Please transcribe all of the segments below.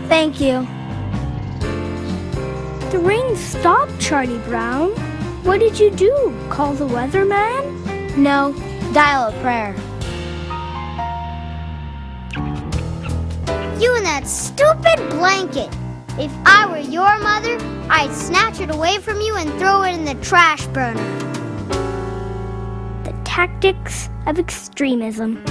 Thank you. The rain stopped, Charlie Brown. What did you do? Call the weatherman? No, dial a prayer. You and that stupid blanket. If I were your mother, I'd snatch it away from you and throw it in the trash burner. The tactics of extremism.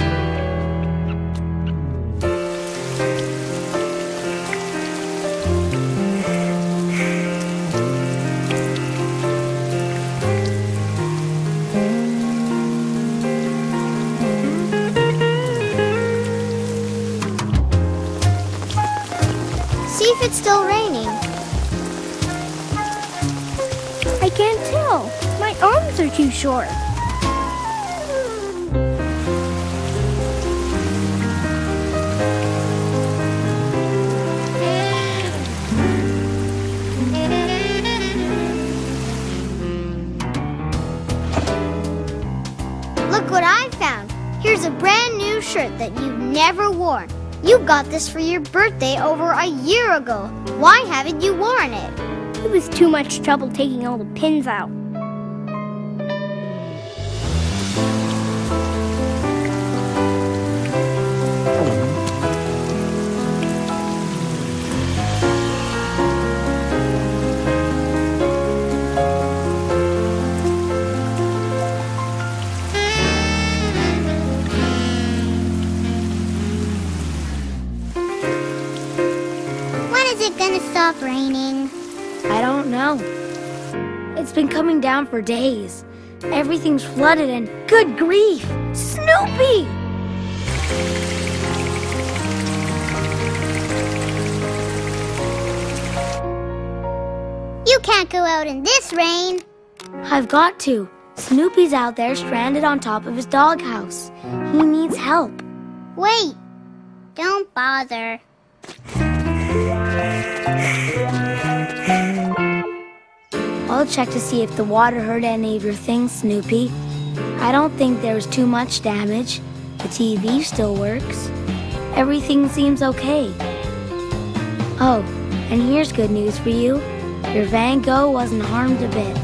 See if it's still raining. I can't tell. My arms are too short. Look what I found. Here's a brand new shirt that you've never worn. You got this for your birthday over a year ago. Why haven't you worn it? It was too much trouble taking all the pins out. When is it gonna stop raining? I don't know. It's been coming down for days. Everything's flooded and good grief! Snoopy! You can't go out in this rain. I've got to. Snoopy's out there stranded on top of his doghouse. He needs help. Wait, don't bother. I'll check to see if the water hurt any of your things, Snoopy. I don't think there's too much damage. The TV still works. Everything seems okay. Oh, and here's good news for you. Your Van Gogh wasn't harmed a bit.